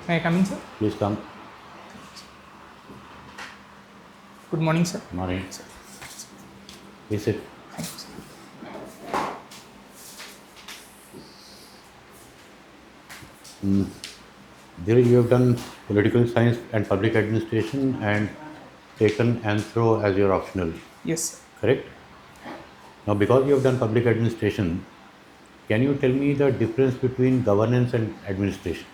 May I come in, sir? Please come. Good morning, sir. Morning. Please sit. Thank you, sir. There you have done political science and public administration and taken anthro as your optional, Yes, sir. correct? Now, because you have done public administration, can you tell me the difference between governance and administration?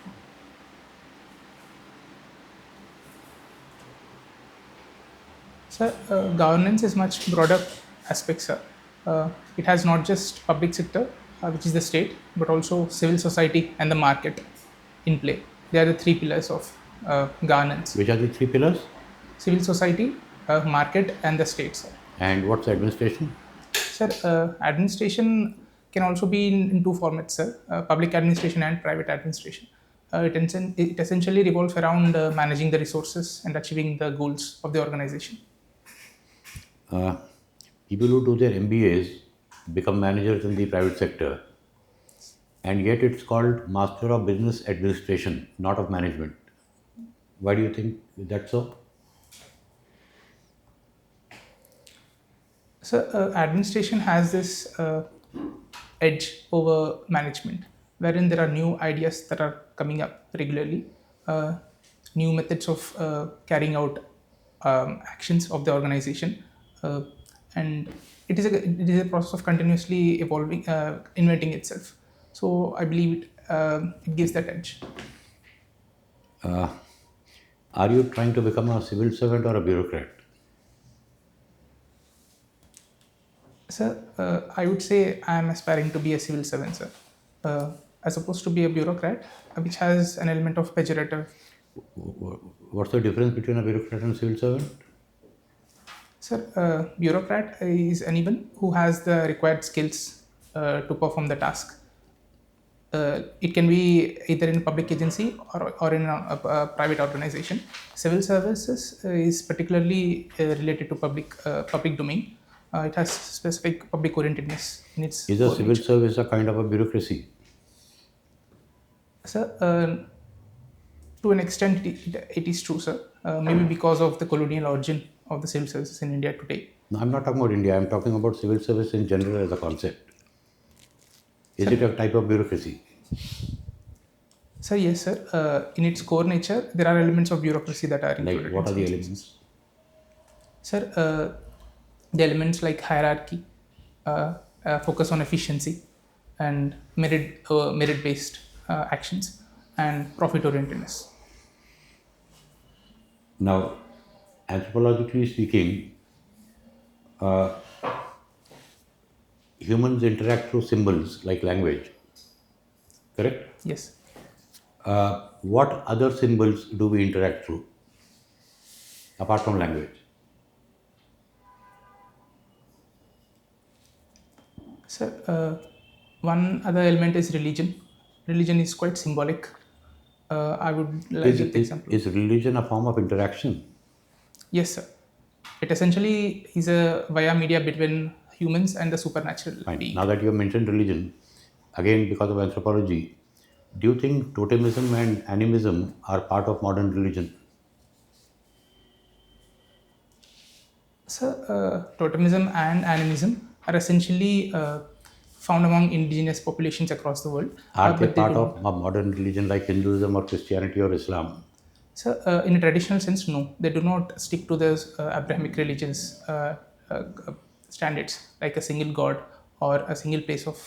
Sir, governance is much broader aspect, sir. It has not just public sector, which is the state, but also civil society and the market in play. They are the three pillars of governance: Which are the three pillars? civil society, market, and the state, sir. And what's administration? Sir, administration can also be in two formats, sir. Public administration and private administration. It essentially revolves around managing the resources and achieving the goals of the organization. People who do their MBAs become managers in the private sector, and yet it's called Master of Business Administration, not of Management. Why do you think that's so? So, administration has this edge over management, wherein there are new ideas that are coming up regularly, new methods of carrying out actions of the organization, uh, and it is a process of continuously evolving, inventing itself. So, I believe it gives that edge. Are you trying to become a civil servant or a bureaucrat? Sir, I would say I am aspiring to be a civil servant, sir, as opposed to be a bureaucrat, which has an element of pejorative. What's the difference between a bureaucrat and a civil servant? Sir, bureaucrat is anyone who has the required skills to perform the task. It can be either in a public agency or in a private organization. Civil services is particularly related to public domain. It has specific public orientedness in its Is a core civil nature. service a kind of a bureaucracy? Sir, to an extent, it is true, sir. Maybe because of the colonial origin of the civil services in India today. No, I'm not talking about India. I'm talking about civil service in general as a concept. Is it a type of bureaucracy? Sir, yes, sir. In its core nature, there are elements of bureaucracy that are Like, included what in are the civil elements? services. Sir, the elements like hierarchy, focus on efficiency, and merit-based actions, and profit-orientedness. Now, anthropologically speaking, humans interact through symbols like language, correct? Yes. What other symbols do we interact through apart from language? Sir, one other element is religion. Religion is quite symbolic. I would like Is, to give the is, example. is religion a form of interaction? Yes, sir. It essentially is a via media between humans and the supernatural Fine. being. Now that you have mentioned religion, again because of anthropology, do you think totemism and animism are part of modern religion? So, totemism and animism are essentially found among indigenous populations across the world, Are they but they part do not. of a modern religion like Hinduism or Christianity or Islam? So, in a traditional sense, no, they do not stick to the Abrahamic religions uh, standards like a single god or a single place of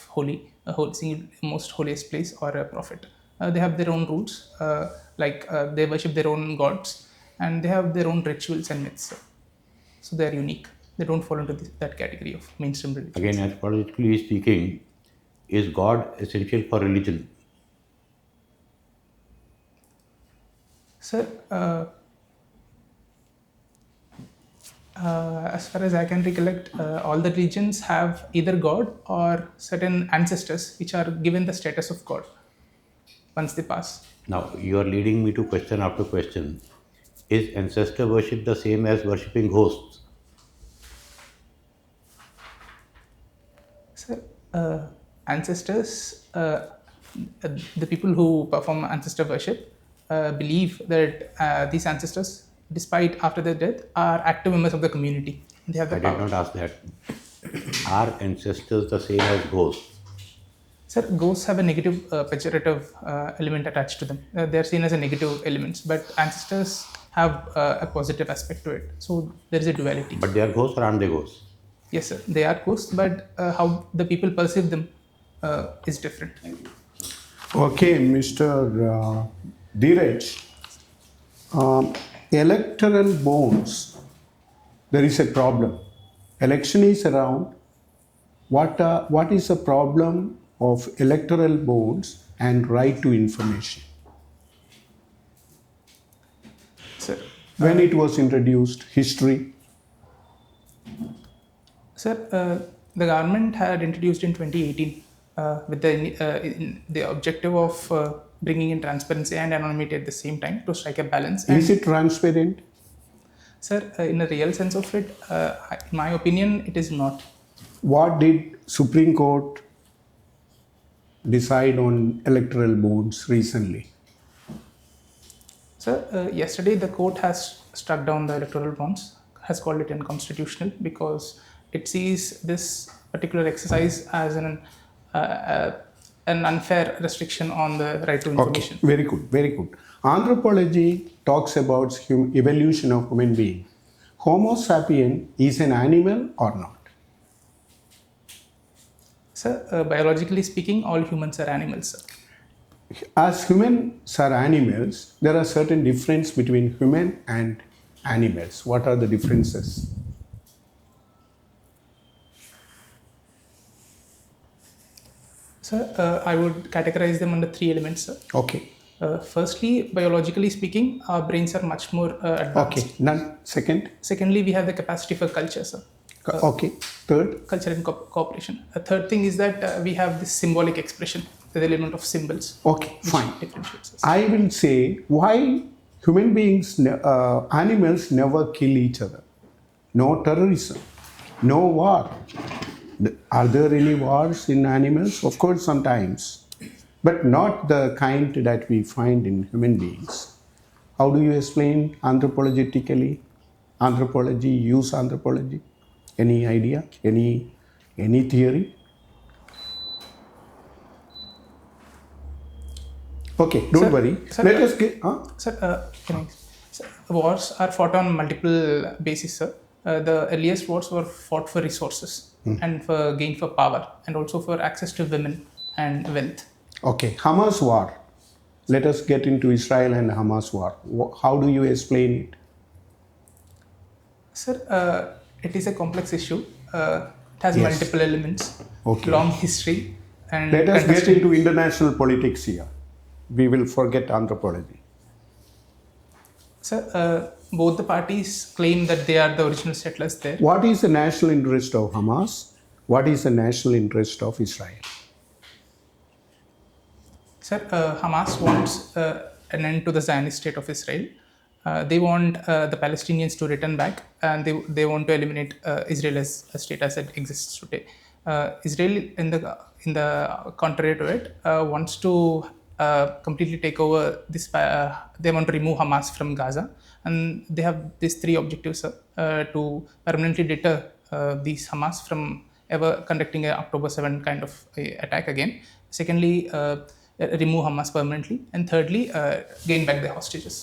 single most holiest place or a prophet. They have their own roots, they worship their own gods, and they have their own rituals and myths. So they are unique. They don't fall into that category of mainstream Again, religions. anthropologically speaking, is God essential for religion? Sir, as far as I can recollect, all the religions have either God or certain ancestors which are given the status of God once they pass. Now, you are leading me to question after question. Is ancestor worship the same as worshipping ghosts? Sir, ancestors, the people who perform ancestor worship, believe that these ancestors, despite after their death, are active members of the community. They have the I power. did not ask that. Are ancestors the same as ghosts? Sir, ghosts have a negative pejorative element attached to them. They are seen as a negative elements, but ancestors have a positive aspect to it. So there is a duality. But they are ghosts or aren't they ghosts? Yes, sir, they are ghosts, but how the people perceive them is different. Okay, Mr. DHEERAJ, electoral bonds, there is a problem. Election is around. What is the problem of electoral bonds and right to information? Sir, When it was introduced, history. Sir, the government had introduced in 2018 with the objective of bringing in transparency and anonymity at the same time to strike a balance. Is it transparent? Sir, in a real sense of it, in my opinion, it is not. What did Supreme Court decide on electoral bonds recently? Sir, yesterday the court has struck down the electoral bonds, has called it unconstitutional because it sees this particular exercise as an unfair restriction on the right to information. Okay, very good, very good. Anthropology talks about evolution of human being. Homo sapien is an animal or not? Sir, biologically speaking, all humans are animals, sir. As humans are animals, there are certain differences between human and animals. What are the differences? Sir, I would categorize them under three elements, sir. Okay, Firstly, biologically speaking, our brains are much more advanced. okay. None. Second? Secondly, we have the capacity for culture, sir. Okay. Third? Culture and cooperation. A third thing is that we have this symbolic expression, the element of symbols. Okay, which fine. differentiates us. I will say why human beings, animals never kill each other. No terrorism, no war. Are there any wars in animals? Of course, sometimes, but not the kind that we find in human beings. How do you explain anthropologically? Anthropology, use anthropology? Any idea? Any theory? Okay, don't Sir, worry. sir, Let us get. Sir, sir, wars are fought on multiple bases, sir. The earliest wars were fought for resources and for gain for power and also for access to women and wealth. Okay, Hamas war. Let us get into Israel and Hamas war. How do you explain it? Sir, it is a complex issue. It has Yes. multiple elements, Okay. long history, and Let us get contested- into international politics here. We will forget anthropology. Sir, both the parties claim that they are the original settlers there. What is the national interest of Hamas? What is the national interest of Israel? Sir, Hamas wants an end to the Zionist state of Israel. They want the Palestinians to return back, and they want to eliminate Israel as a state as it exists today. Israel, in the contrary to it, wants to completely take over this. They want to remove Hamas from Gaza, and they have these three objectives, sir, to permanently deter these Hamas from ever conducting an October 7 kind of attack again. Secondly, remove Hamas permanently, and thirdly, gain back the hostages.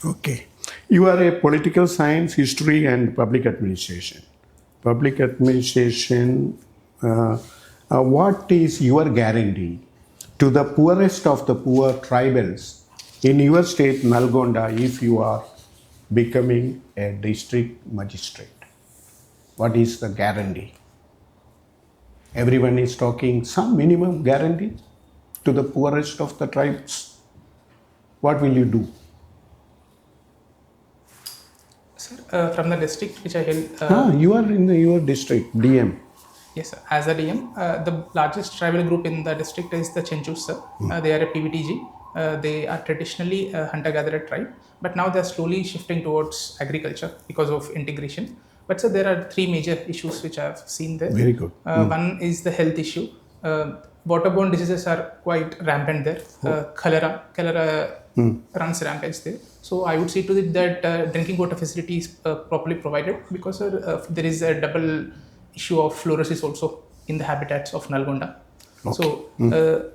Okay. You are a political science, history, and public administration. Public administration, what is your guarantee to the poorest of the poor tribals in your state, Nalgonda, if you are becoming a district magistrate? What is the guarantee? Everyone is talking some minimum guarantee to the poorest of the tribes. What will you do? Sir, from the district which I held, You are in your district, DM. yes, sir. As a DM, the largest tribal group in the district is the Chenchus, sir. They are a PVTG. They are traditionally a hunter-gatherer tribe, but now they are slowly shifting towards agriculture because of integration. But sir, there are three major issues which I have seen there. Very good. One is the health issue. Waterborne diseases are quite rampant there. Cholera runs rampage there. So I would see to it that drinking water facility is properly provided, because there is a double issue of fluorosis also in the habitats of Nalgonda. So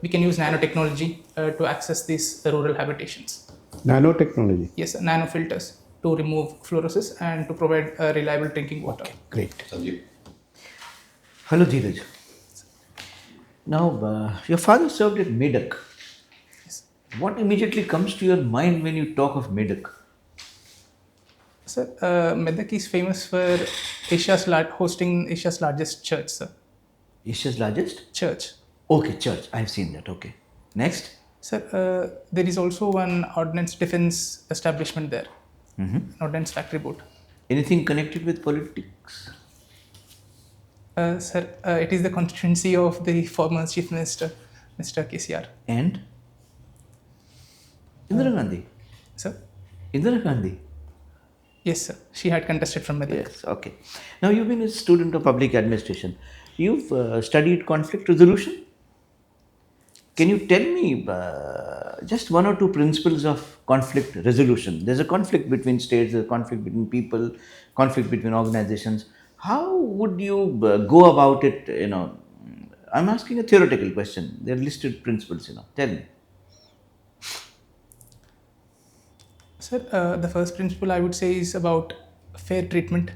we can use nanotechnology to access these rural habitations. Nanotechnology. Yes, nanofilters to remove fluorosis and to provide reliable drinking water. Okay, great. Sanjeev. Hello, Dheeraj. Now, your father served at Medak. Yes. What immediately comes to your mind when you talk of Medak? Sir, Medak is famous for hosting Asia's largest church, sir. Asia's largest? Church. Okay, church. I've seen that. Okay. Next? Sir, there is also one ordnance defense establishment there. Ordnance factory board. Anything connected with politics? Sir, it is the constituency of the former Chief Minister, Mr. KCR. And? Indira Gandhi. Sir? Indira Gandhi. Yes, sir. She had contested from Medak. Yes, okay. Now, you've been a student of public administration. You've studied conflict resolution. Can you tell me just one or two principles of conflict resolution? There's a conflict between states, there's a conflict between people, conflict between organizations. How would you go about it? I'm asking a theoretical question. They're listed principles. Tell me. Sir, the first principle I would say is about fair treatment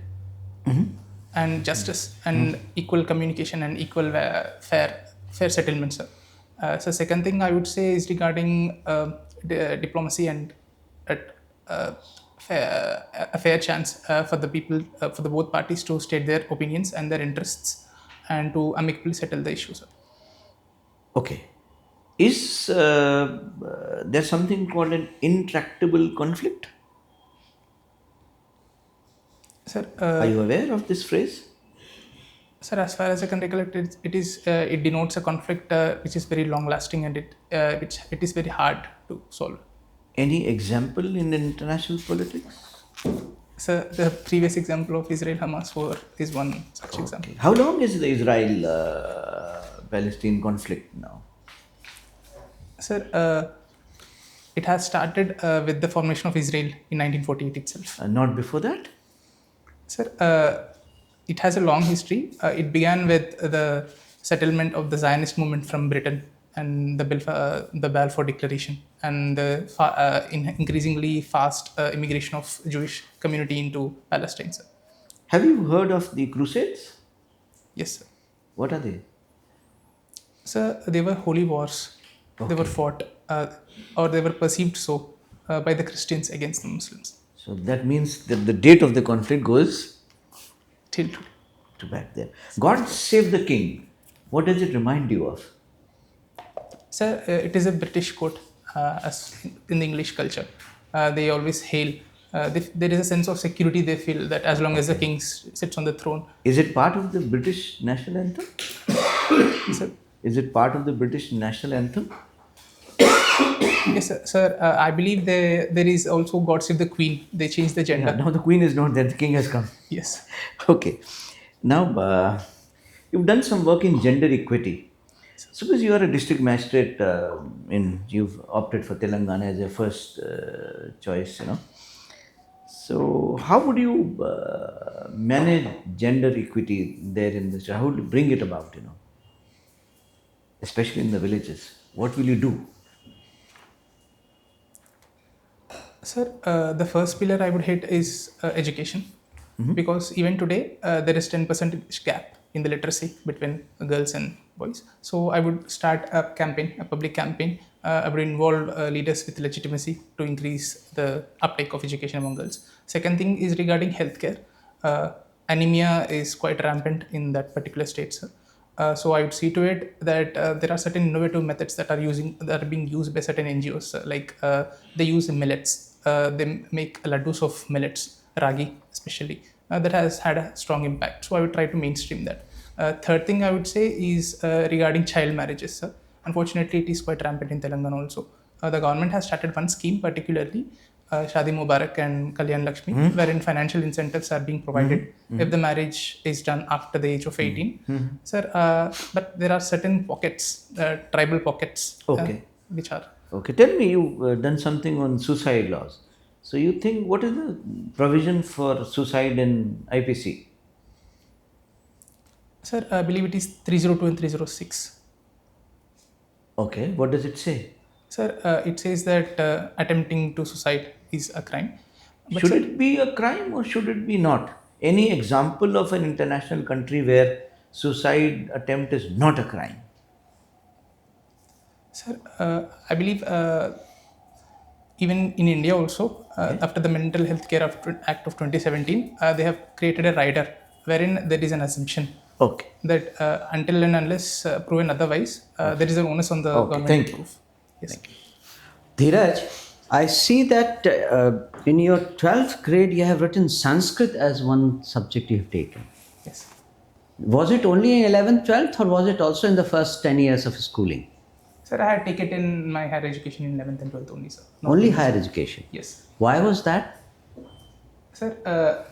and justice and equal communication and equal fair settlement, sir. So second thing I would say is regarding diplomacy and a fair chance for the people, for the both parties to state their opinions and their interests and to amicably settle the issues. Okay. Is there something called an intractable conflict? Sir, Are you aware of this phrase? Sir, as far as I can recollect, it denotes a conflict which is very long lasting and it is very hard to solve. Any example in international politics? Sir, the previous example of Israel-Hamas war is one such example. How long is the Israel-Palestine conflict now? Sir, it has started with the formation of Israel in 1948 itself. Not before that? Sir, it has a long history. It began with the settlement of the Zionist movement from Britain and the Balfour Declaration and the increasingly fast immigration of Jewish community into Palestine, sir. Have you heard of the Crusades? Yes, sir. What are they? Sir, they were holy wars. Okay. They were fought or they were perceived so by the Christians against the Muslims. So that means that the date of the conflict goes Till today. to back there. God Save the King. What does it remind you of? Sir, it is a British quote as in the English culture. They always hail. There is a sense of security they feel that as long as the king sits on the throne. Is it part of the British national anthem? Sir, Is it part of the British national anthem? yes, sir. I believe there is also God Save the Queen. They changed the gender. Yeah, now the Queen is not there, the King has come. Yes. Okay. Now, you've done some work in gender equity. Suppose you are a district magistrate you've opted for Telangana as your first choice, So, how would you manage gender equity there in the state? How would you bring it about, especially in the villages? What will you do? Sir, the first pillar I would hit is education. Because even today, there is 10% gap in the literacy between girls and boys. So I would start a campaign, a public campaign. I would involve leaders with legitimacy to increase the uptake of education among girls. Second thing is regarding healthcare. Anemia is quite rampant in that particular state, sir. So I would see to it that there are certain innovative methods that are being used by certain NGOs. Like they use millets. They make laddus of millets, ragi especially. That has had a strong impact. So I would try to mainstream that. Third thing I would say is regarding child marriages. Unfortunately, it is quite rampant in Telangana also. The government has started one scheme, particularly Shadi Mubarak and Kalyan Lakshmi, wherein financial incentives are being provided if the marriage is done after the age of 18. Sir, but there are certain pockets, tribal pockets, Okay. which are Okay, tell me, you've done something on suicide laws. So you think, what is the provision for suicide in IPC? Sir, I believe it is 302 and 306. Okay, what does it say? Sir, it says that attempting to suicide is a crime. But Should sir, it be a crime or should it be not? Any example of an international country where suicide attempt is not a crime? Sir, I believe even in India also, after the Mental Health Care Act of 2017, they have created a rider wherein there is an assumption Okay. that until and unless proven otherwise, there is an onus on the government thank to you. prove. Yes. Dheeraj, I see that in your 12th grade you have written Sanskrit as one subject you have taken. Yes. Was it only in 11th, 12th or was it also in the first 10 years of schooling? Sir, I had taken it in my higher education in 11th and 12th only, sir. Not Only in- higher education. Yes. Why was that? Sir,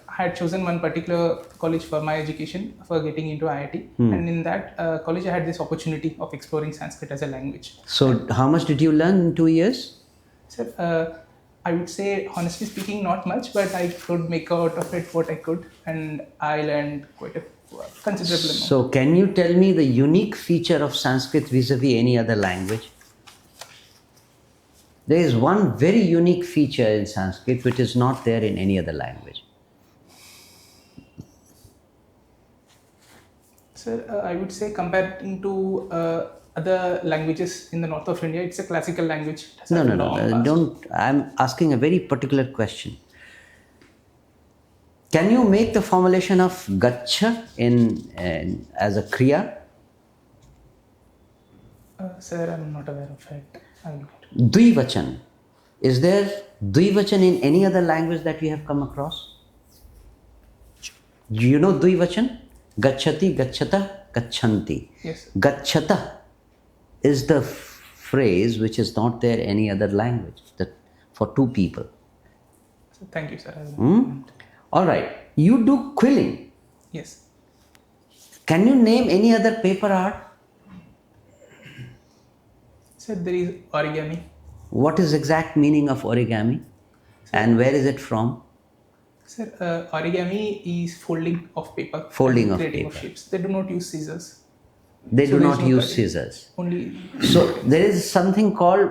I had chosen one particular college for my education for getting into IIT, and in that college I had this opportunity of exploring Sanskrit as a language. So, how much did you learn in 2 years? Sir, I would say, honestly speaking, not much, but I could make out of it what I could, and I learned quite a considerable amount. So, can you tell me the unique feature of Sanskrit vis-a-vis any other language? There is one very unique feature in Sanskrit which is not there in any other language. Sir, I would say comparing to other languages in the north of India, it's a classical language. It has No, had no, a no. long past. Don't. I'm asking a very particular question. Can you make the formulation of gaccha in as a kriya? Sir, I'm not aware of it. I'm not. Dvivachan. Is there dvivachan in any other language that we have come across? Do you know dvivachan? Gacchati, gacchata, gachanti. Yes. Gacchata is the phrase which is not there in any other language that for two people. So thank you, sir. I will- All right. You do quilling. Yes. Can you name any other paper art? Sir, there is origami. What is exact meaning of origami? And where is it from? Sir, origami is folding of paper. Folding and of creating paper. shapes. They do not use scissors. They So do there not is no use cutting. scissors. Only. So there is something called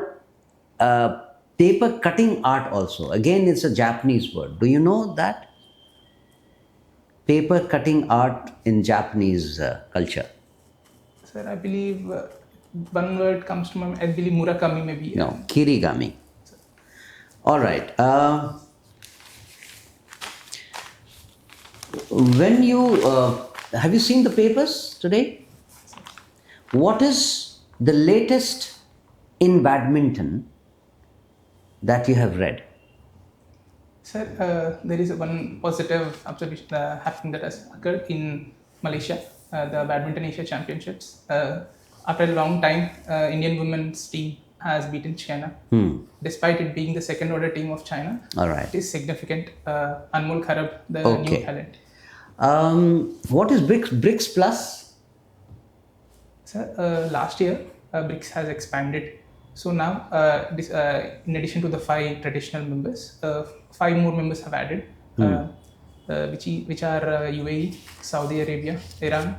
paper cutting art also. Again, it's a Japanese word. Do you know that? Paper cutting art in Japanese culture. Sir, I believe one word comes to my mind. I believe Murakami maybe. No, kirigami. All right. When you have you seen the papers today? What is the latest in badminton that you have read? Sir, there is one positive observation happening that has occurred in Malaysia, the Badminton Asia Championships. After a long time, Indian women's team has beaten China. Despite it being the second order team of China, All right. it is significant. Anmol Kharab, the Okay. new talent. What is BRICS Plus? Sir, last year, BRICS has expanded. So now, in addition to the 5 traditional members, 5 more members have added, which are UAE, Saudi Arabia, Iran,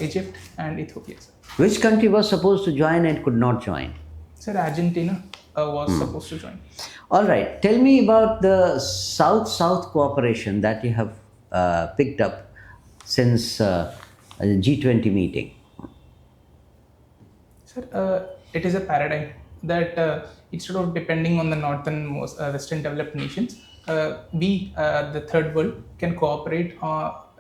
Egypt, and Ethiopia. Sir. Which country was supposed to join and could not join? Sir, Argentina was supposed to join. All right. Tell me about the South-South cooperation that you have picked up since the G20 meeting. Sir, it is a paradigm that instead of depending on the northern most western developed nations, we, the third world, can cooperate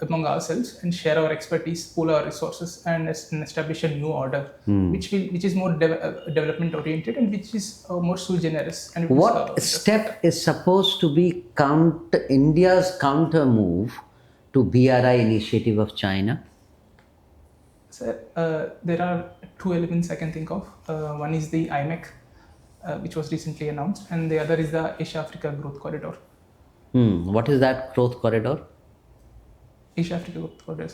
among ourselves and share our expertise, pool our resources, and establish a new order, which is more development oriented and which is more sui generis. And which What is, step is supposed to be India's counter move to BRI initiative of China? Sir, there are 2 elements I can think of. One is the IMEC, which was recently announced, and the other is the Asia-Africa Growth Corridor. What is that growth corridor? Asia Africa Growth Corridors.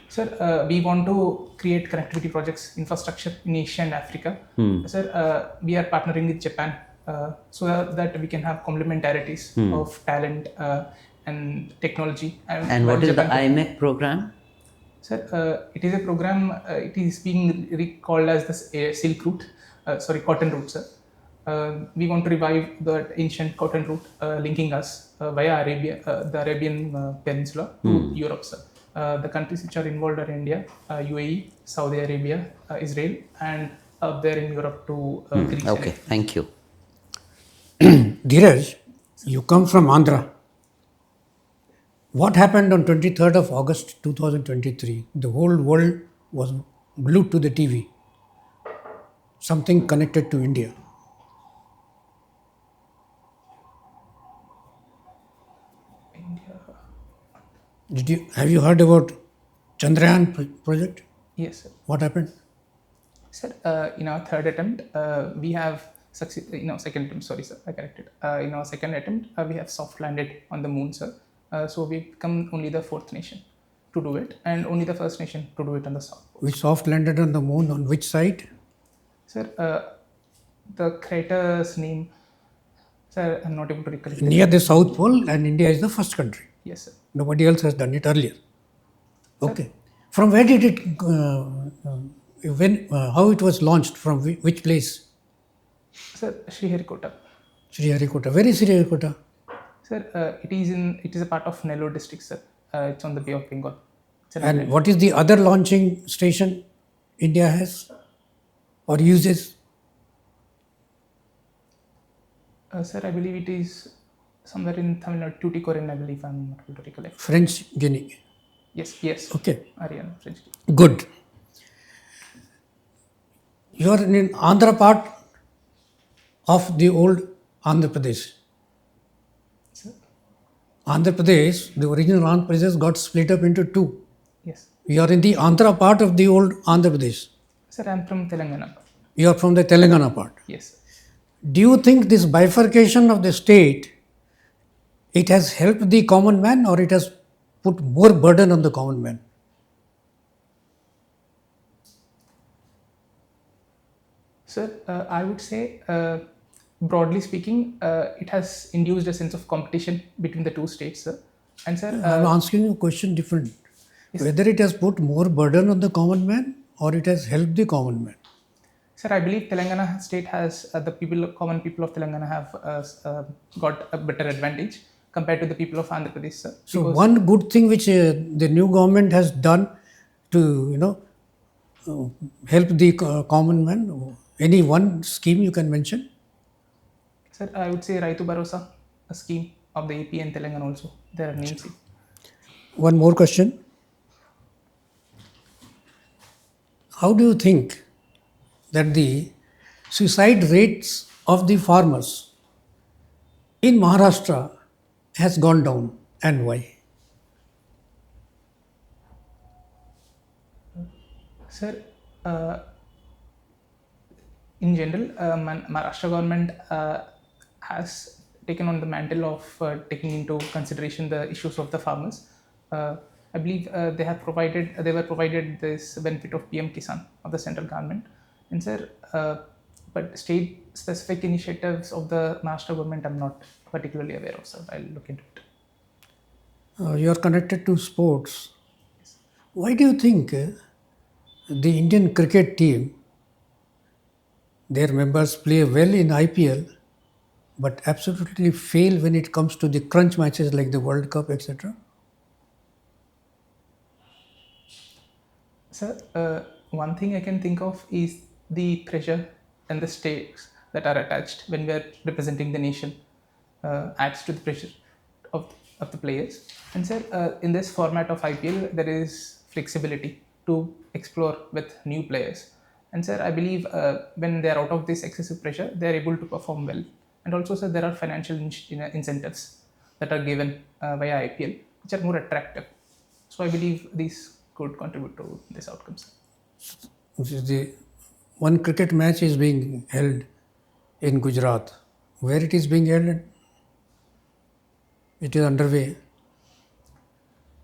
Sir, we want to create connectivity projects, infrastructure in Asia and Africa. Sir, we are partnering with Japan so that we can have complementarities of talent and technology. And what is the IMEC program? Sir, it is a program, it is being recalled as the Silk Route, Cotton Route, sir. We want to revive the ancient cotton route linking us via Arabia, the Arabian Peninsula to Europe, sir. The countries which are involved are India, UAE, Saudi Arabia, Israel, and up there in Europe to Greece. Okay, thank you. Dheeraj, you come from Andhra. What happened on 23rd of August 2023? The whole world was glued to the TV. Something connected to India. Have you heard about Chandrayaan project? Yes, sir. What happened? Sir, in our third attempt, we have succeeded. In our second attempt, sorry, sir, I corrected. In our second attempt, we have soft landed on the moon, sir. So we become only the fourth nation to do it, and only the first nation to do it on the south pole. We soft landed on the moon on which side? Sir, the crater's name, sir, I'm not able to recollect. Near the South Pole, and India is the first country. Yes, sir. Nobody else has done it earlier. Okay. From where did it, how it was launched, from which place? Sir, Sriharikota. Sriharikota. Where is Sriharikota? Sir, it is a part of Nellore district, sir. It's on the Bay of Bengal. And what is the other launching station India has or uses? Sir, I believe it is somewhere in Tamil Nadu, Tuticorin, I believe, I'm not able to recollect. French Guinea. Yes. Okay. Ariana, French. Good. You are in Andhra part of the old Andhra Pradesh. Sir? Andhra Pradesh, the original Andhra Pradesh got split up into two. Yes. You are in the Andhra part of the old Andhra Pradesh. Sir, I'm from Telangana. You are from the Telangana part. Yes, sir. Do you think this bifurcation of the state, it has helped the common man or it has put more burden on the common man? Sir, I would say, broadly speaking, it has induced a sense of competition between the two states, sir. And sir, I'm asking you a question different. Yes. Whether it has put more burden on the common man or it has helped the common man? sir, I believe Telangana state has common people of Telangana have got a better advantage compared to the people of Andhra Pradesh, sir. So one good thing which the new government has done to help the common man, any one scheme you can mention? Sir, I would say Raitu Bharosa, a scheme of the AP and Telangana also. There are names. One more question. How do you think that the suicide rates of the farmers in Maharashtra has gone down and why? Sir, in general, Maharashtra government has taken on the mantle of taking into consideration the issues of the farmers. I believe they were provided this benefit of PM Kisan of the central government. And sir, but state specific initiatives of the Maharashtra government I'm not particularly aware of, sir. I'll look into it. You are connected to sports. Why do you think the Indian cricket team, their members play well in IPL, but absolutely fail when it comes to the crunch matches like the World Cup, etc.? Sir, one thing I can think of is the pressure and the stakes that are attached when we are representing the nation adds to the pressure of the players. And sir, in this format of IPL, there is flexibility to explore with new players. And sir, I believe when they are out of this excessive pressure, they are able to perform well. And also, sir, there are financial incentives that are given via IPL, which are more attractive. So I believe these could contribute to this outcome, sir. The one cricket match is being held in Gujarat. Where it is being held? It is underway.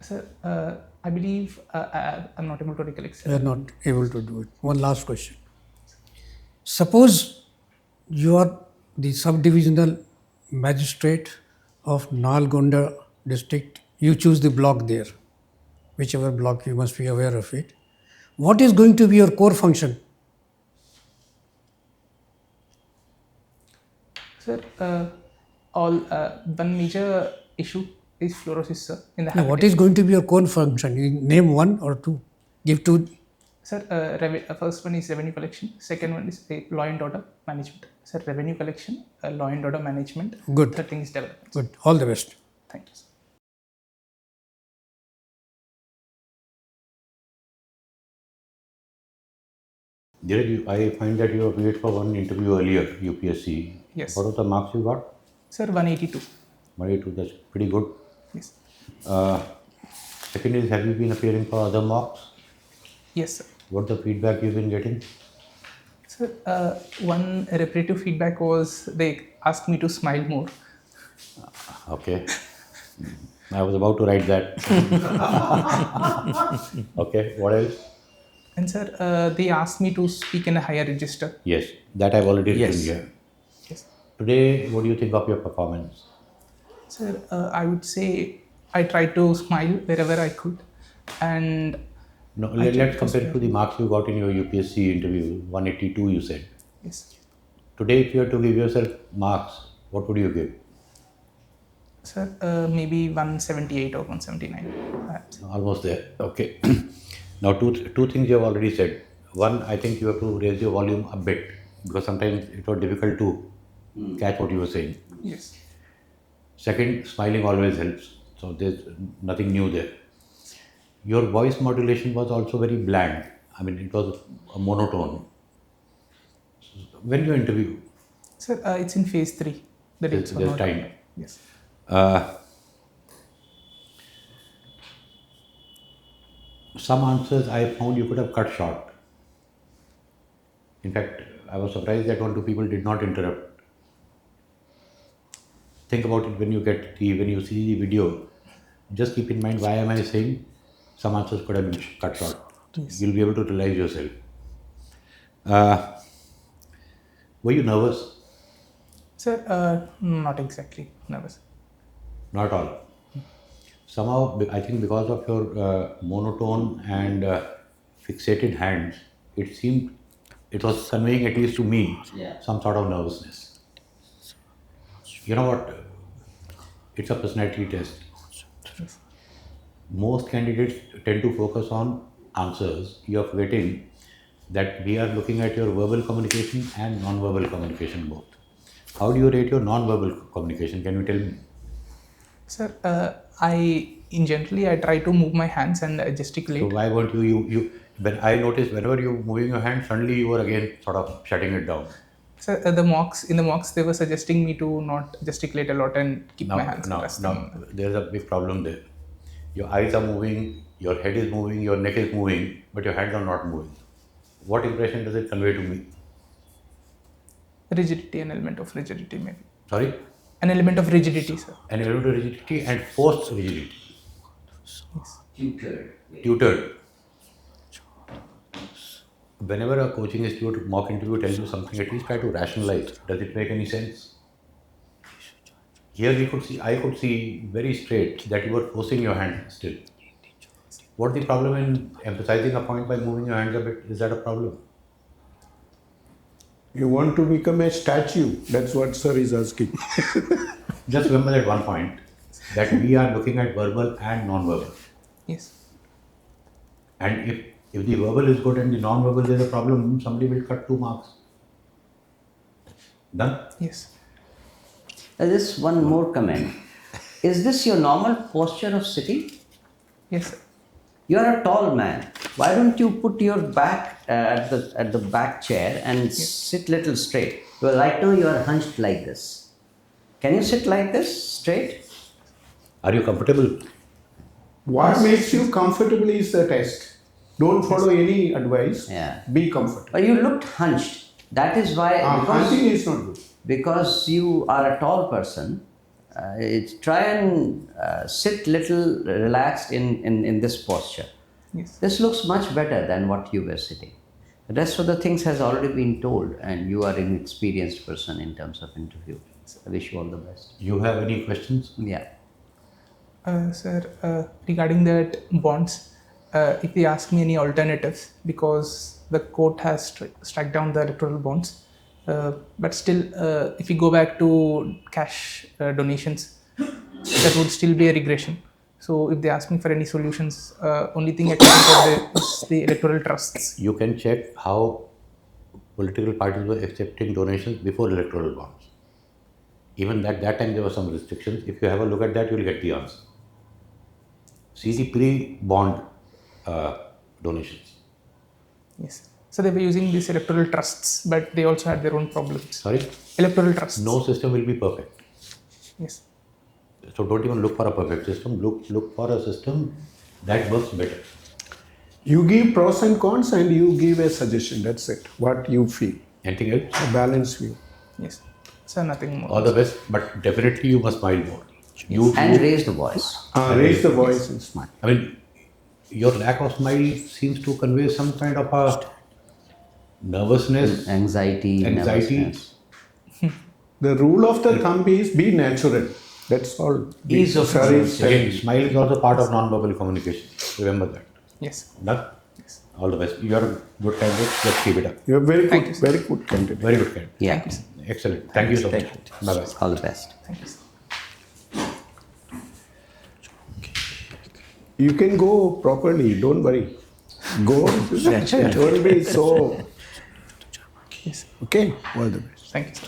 Sir, I believe I'm not able to recollect, sir. You are not able to do it. One last question. Suppose you are the subdivisional magistrate of Nalgonda district. You choose the block there, whichever block, you must be aware of it. What is going to be your core function? Sir, one major issue is fluorosis, sir, in the Now, what habitat. is going to be your core function? You name one or two. Give two. Sir, first one is revenue collection. Second one is law and order management. Sir, revenue collection, law and order management. Good. Third thing is development. Good. All the best. Thank you, sir. Dheeraj, I find that you appeared for one interview earlier, UPSC. Yes. What was the marks you got? Sir, 182. 182, that's pretty good. Yes. Second is, have you been appearing for other mocks? Yes, sir. What's the feedback you've been getting? Sir, one repetitive feedback was they asked me to smile more. Okay. I was about to write that. Okay, what else? And sir, they asked me to speak in a higher register. Yes, that I've already written Yes. here. Yes. Today, what do you think of your performance? Sir, I would say I tried to smile wherever I could. And No, let's compare it to the marks you got in your UPSC interview, 182 you said. yes, Today, if you had to give yourself marks, what would you give? sir, maybe 178 or 179. Almost there. Okay. Now, two things you have already said. One, I think you have to raise your volume a bit because sometimes it was difficult to catch what you were saying. Yes. Second, smiling always helps. So there's nothing new there. Your voice modulation was also very bland. I mean, it was a monotone. When you interview, Sir, it's in phase 3. The dates There's were not time. Yes. Some answers I found you could have cut short. In fact, I was surprised that one or two people did not interrupt. Think about it when you see the video. Just keep in mind, why am I saying some answers could have been cut short. Yes. You'll be able to realize yourself. Were you nervous? Sir, not exactly nervous. Not at all. Somehow, I think because of your monotone and fixated hands, it was conveying, at least to me, some sort of nervousness. You know what? It's a personality test. Most candidates tend to focus on answers. You're forgetting that we are looking at your verbal communication and non-verbal communication both. How do you rate your non-verbal communication? Can you tell me? Sir, in generally I try to move my hands and gesticulate. So why weren't you when I noticed whenever you're moving your hand, suddenly you were again sort of shutting it down. Sir, in the mocks they were suggesting me to not gesticulate a lot and keep my hands pressed Now, on. there's a big problem there. Your eyes are moving, your head is moving, your neck is moving, but your hands are not moving. What impression does it convey to me? Rigidity, an element of rigidity maybe. Sorry? An element of rigidity, sir. An element of rigidity and forced rigidity. Tutored. Whenever a coaching institute mock interview tells you something, at least try to rationalize. Does it make any sense? Here I could see very straight that you were forcing your hand still. What's the problem in emphasizing a point by moving your hands a bit? Is that a problem? You want to become a statue? That's what sir is asking. Just remember that one point, that we are looking at verbal and non-verbal. Yes. And if the verbal is good and the non-verbal is a problem, somebody will cut 2 marks. Done? Yes. Just one more comment. Is this your normal posture of sitting? Yes, sir. You are a tall man. Why don't you put your back at the back chair and sit little straight? Well, right now you are hunched like this. Can you sit like this straight? Are you comfortable? What makes you comfortable is the test. Don't follow any advice. Yeah. Be comfortable. But you looked hunched. That is why Hunting is not good. because you are a tall person, Try and sit little relaxed in this posture. Yes. This looks much better than what you were sitting. The rest of the things has already been told, and you are an experienced person in terms of interview. I wish you all the best. You have any questions? Yeah. Sir, regarding that bonds, if they ask me any alternatives, because the court has struck down the electoral bonds, but still, if we go back to cash donations, that would still be a regression. So if they ask me for any solutions, only thing I can think of is the electoral trusts. You can check how political parties were accepting donations before electoral bonds. Even at that time there were some restrictions. If you have a look at that, you will get the answer. See the pre-bond donations. Yes. So they were using these electoral trusts, but they also had their own problems. Sorry? Electoral trusts. No system will be perfect. Yes. So don't even look for a perfect system. Look for a system that works better. You give pros and cons and you give a suggestion. That's it. What you feel. Anything else? A balanced view. Yes. So nothing more. All the best, but definitely you must smile more. And raise the voice. Raise the voice and smile. I mean, your lack of smile seems to convey some kind of a nervousness, Anxiety. nervousness. The rule of the thumb is be natural. That's all. Ease of pronunciation. Again, smile is also part of non-verbal communication. Remember that. Yes. Done? Yes. All the best. You are a good candidate. Let's keep it up. You're very Thank good, you, sir. very good candidate. Very good candidate. Yeah. Thank you, sir. Excellent. Thank you so much. Bye-bye. All the best. Thank you, sir. You can go properly. Don't worry. Go. Don't be so. Yes. Okay. All the best. Thank you, sir.